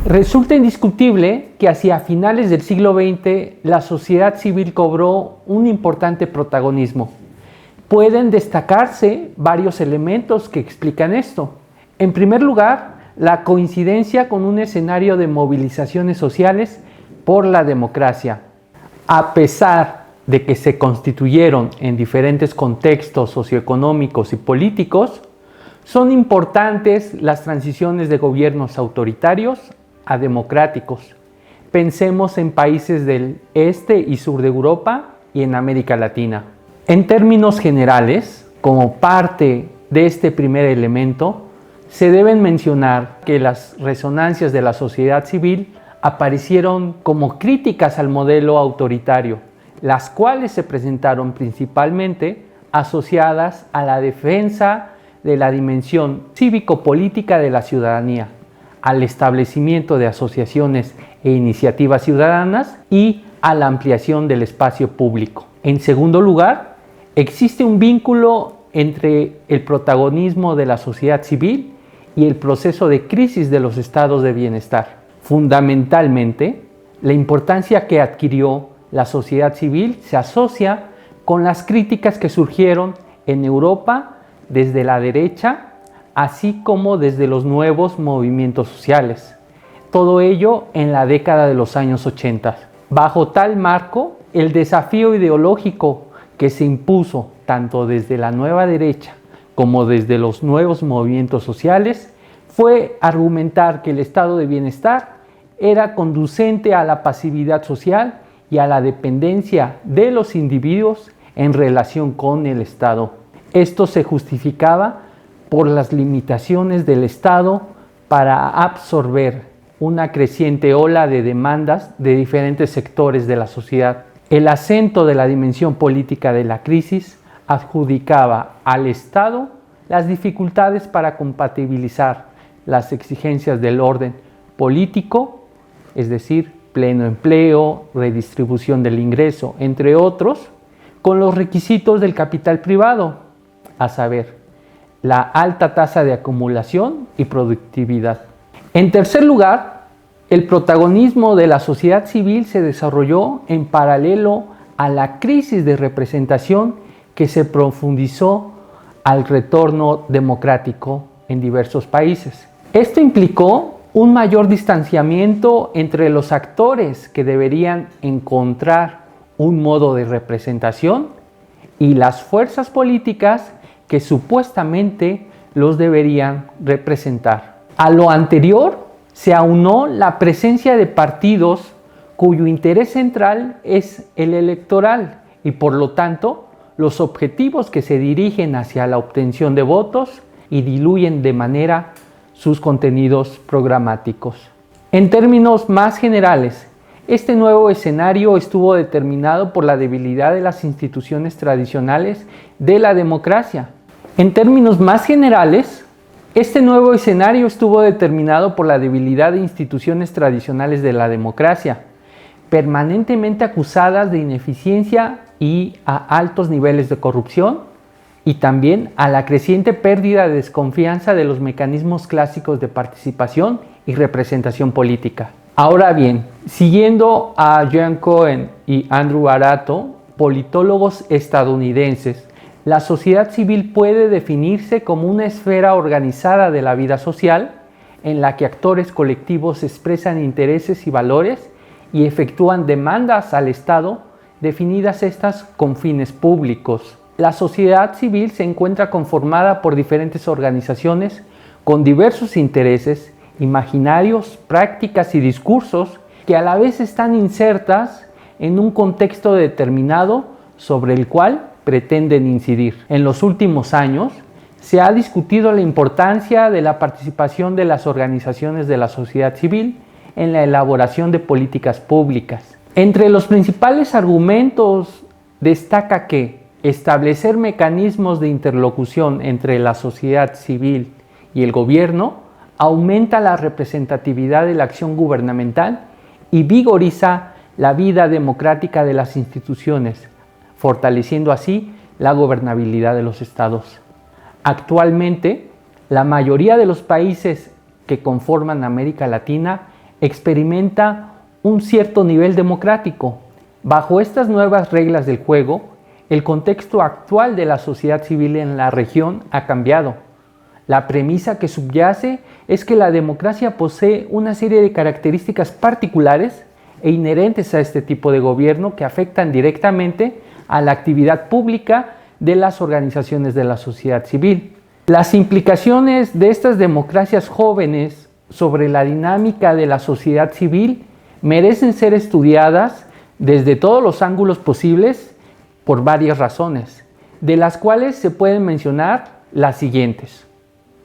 Resulta indiscutible que hacia finales del siglo XX la sociedad civil cobró un importante protagonismo. Pueden destacarse varios elementos que explican esto. En primer lugar, la coincidencia con un escenario de movilizaciones sociales por la democracia. A pesar de que se constituyeron en diferentes contextos socioeconómicos y políticos, son importantes las transiciones de gobiernos autoritarios a democráticos. Pensemos en países del este y sur de Europa y en América Latina. En términos generales, como parte de este primer elemento, se deben mencionar que las resonancias de la sociedad civil aparecieron como críticas al modelo autoritario, las cuales se presentaron principalmente asociadas a la defensa de la dimensión cívico-política de la ciudadanía, al establecimiento de asociaciones e iniciativas ciudadanas y a la ampliación del espacio público. En segundo lugar, existe un vínculo entre el protagonismo de la sociedad civil y el proceso de crisis de los estados de bienestar. Fundamentalmente, la importancia que adquirió la sociedad civil se asocia con las críticas que surgieron en Europa desde la derecha, así como desde los nuevos movimientos sociales. Todo ello en la década de los años 80. Bajo tal marco, el desafío ideológico que se impuso tanto desde la nueva derecha como desde los nuevos movimientos sociales fue argumentar que el estado de bienestar era conducente a la pasividad social y a la dependencia de los individuos en relación con el Estado. Esto se justificaba por las limitaciones del Estado para absorber una creciente ola de demandas de diferentes sectores de la sociedad. El acento de la dimensión política de la crisis adjudicaba al Estado las dificultades para compatibilizar las exigencias del orden político, es decir, pleno empleo, redistribución del ingreso, entre otros, con los requisitos del capital privado, a saber, la alta tasa de acumulación y productividad. En tercer lugar, el protagonismo de la sociedad civil se desarrolló en paralelo a la crisis de representación que se profundizó al retorno democrático en diversos países. Esto implicó un mayor distanciamiento entre los actores que deberían encontrar un modo de representación y las fuerzas políticas que supuestamente los deberían representar. A lo anterior se aunó la presencia de partidos cuyo interés central es el electoral y por lo tanto los objetivos que se dirigen hacia la obtención de votos y diluyen de manera sus contenidos programáticos. En términos más generales, este nuevo escenario estuvo determinado por la debilidad de las instituciones tradicionales de la democracia. En términos más generales, este nuevo escenario estuvo determinado por la debilidad de instituciones tradicionales de la democracia, permanentemente acusadas de ineficiencia y a altos niveles de corrupción, y también a la creciente pérdida de desconfianza de los mecanismos clásicos de participación y representación política. Ahora bien, siguiendo a Jean Cohen y Andrew Arato, politólogos estadounidenses, la sociedad civil puede definirse como una esfera organizada de la vida social en la que actores colectivos expresan intereses y valores y efectúan demandas al Estado, definidas estas con fines públicos. La sociedad civil se encuentra conformada por diferentes organizaciones con diversos intereses, imaginarios, prácticas y discursos que a la vez están insertas en un contexto determinado sobre el cual pretenden incidir. En los últimos años se ha discutido la importancia de la participación de las organizaciones de la sociedad civil en la elaboración de políticas públicas. Entre los principales argumentos destaca que establecer mecanismos de interlocución entre la sociedad civil y el gobierno aumenta la representatividad de la acción gubernamental y vigoriza la vida democrática de las instituciones, fortaleciendo así la gobernabilidad de los estados. Actualmente, la mayoría de los países que conforman América Latina experimenta un cierto nivel democrático. Bajo estas nuevas reglas del juego, el contexto actual de la sociedad civil en la región ha cambiado. La premisa que subyace es que la democracia posee una serie de características particulares e inherentes a este tipo de gobierno que afectan directamente a la actividad pública de las organizaciones de la sociedad civil. Las implicaciones de estas democracias jóvenes sobre la dinámica de la sociedad civil merecen ser estudiadas desde todos los ángulos posibles por varias razones, de las cuales se pueden mencionar las siguientes.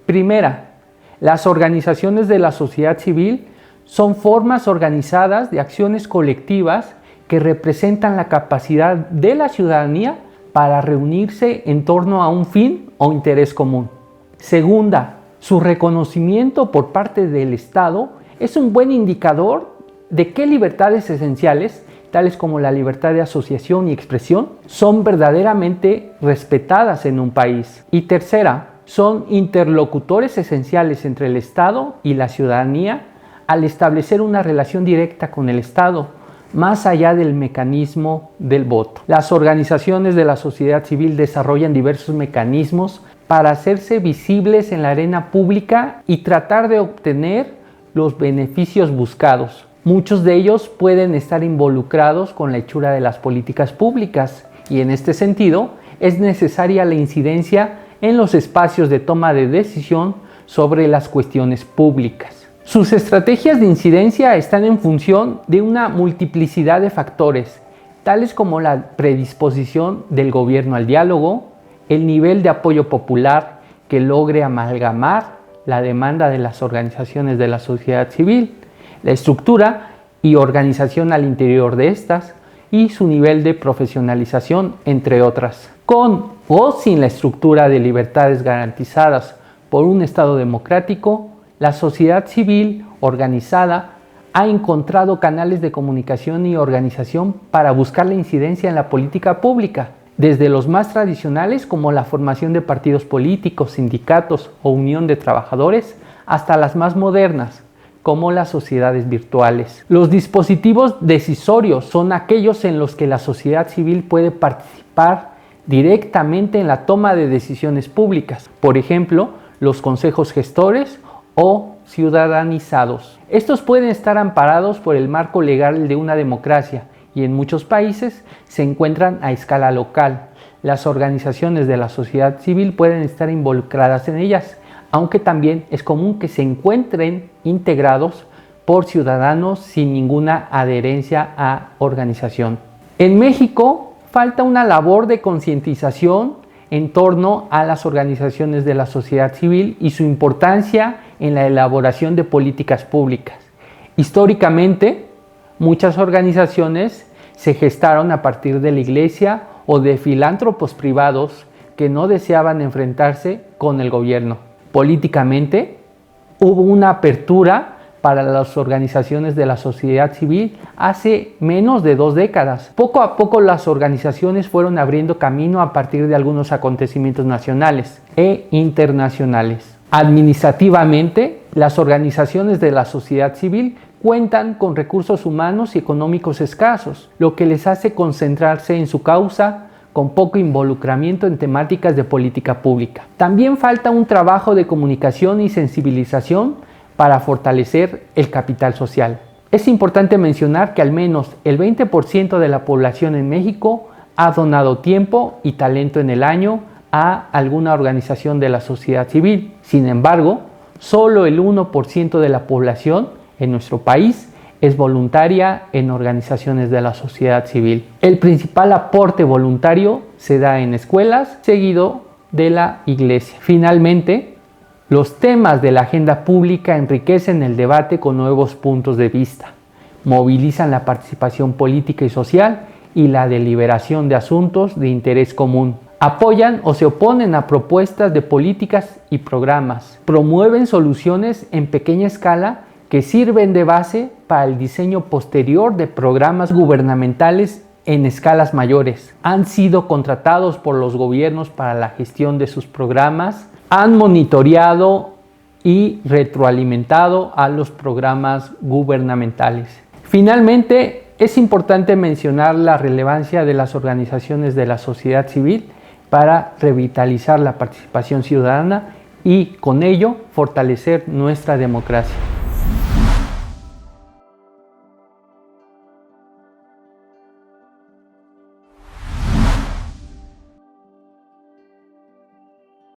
Primera, las organizaciones de la sociedad civil son formas organizadas de acciones colectivas que representan la capacidad de la ciudadanía para reunirse en torno a un fin o interés común. Segunda, su reconocimiento por parte del Estado es un buen indicador de qué libertades esenciales, tales como la libertad de asociación y expresión, son verdaderamente respetadas en un país. Y tercera, son interlocutores esenciales entre el Estado y la ciudadanía al establecer una relación directa con el Estado, más allá del mecanismo del voto. Las organizaciones de la sociedad civil desarrollan diversos mecanismos para hacerse visibles en la arena pública y tratar de obtener los beneficios buscados. Muchos de ellos pueden estar involucrados con la hechura de las políticas públicas y en este sentido es necesaria la incidencia en los espacios de toma de decisión sobre las cuestiones públicas. Sus estrategias de incidencia están en función de una multiplicidad de factores, tales como la predisposición del gobierno al diálogo, el nivel de apoyo popular que logre amalgamar la demanda de las organizaciones de la sociedad civil, la estructura y organización al interior de estas y su nivel de profesionalización, entre otras. Con o sin la estructura de libertades garantizadas por un Estado democrático, la sociedad civil organizada ha encontrado canales de comunicación y organización para buscar la incidencia en la política pública, desde los más tradicionales como la formación de partidos políticos, sindicatos o unión de trabajadores, hasta las más modernas, como las sociedades virtuales. Los dispositivos decisorios son aquellos en los que la sociedad civil puede participar directamente en la toma de decisiones públicas, por ejemplo, los consejos gestores o ciudadanizados. Estos pueden estar amparados por el marco legal de una democracia y en muchos países se encuentran a escala local. Las organizaciones de la sociedad civil pueden estar involucradas en ellas, aunque también es común que se encuentren integrados por ciudadanos sin ninguna adherencia a organización. En México falta una labor de concientización en torno a las organizaciones de la sociedad civil y su importancia en la elaboración de políticas públicas. Históricamente, muchas organizaciones se gestaron a partir de la iglesia o de filántropos privados que no deseaban enfrentarse con el gobierno. Políticamente, hubo una apertura para las organizaciones de la sociedad civil hace menos de 2 décadas. Poco a poco las organizaciones fueron abriendo camino a partir de algunos acontecimientos nacionales e internacionales. Administrativamente, las organizaciones de la sociedad civil cuentan con recursos humanos y económicos escasos, lo que les hace concentrarse en su causa con poco involucramiento en temáticas de política pública. También falta un trabajo de comunicación y sensibilización para fortalecer el capital social. Es importante mencionar que al menos el 20% de la población en México ha donado tiempo y talento en el año a alguna organización de la sociedad civil. Sin embargo, solo el 1% de la población en nuestro país es voluntaria en organizaciones de la sociedad civil. El principal aporte voluntario se da en escuelas, seguido de la iglesia. Finalmente, los temas de la agenda pública enriquecen el debate con nuevos puntos de vista, movilizan la participación política y social y la deliberación de asuntos de interés común. Apoyan o se oponen a propuestas de políticas y programas. Promueven soluciones en pequeña escala que sirven de base para el diseño posterior de programas gubernamentales en escalas mayores. Han sido contratados por los gobiernos para la gestión de sus programas. Han monitoreado y retroalimentado a los programas gubernamentales. Finalmente, es importante mencionar la relevancia de las organizaciones de la sociedad civil para revitalizar la participación ciudadana y con ello fortalecer nuestra democracia.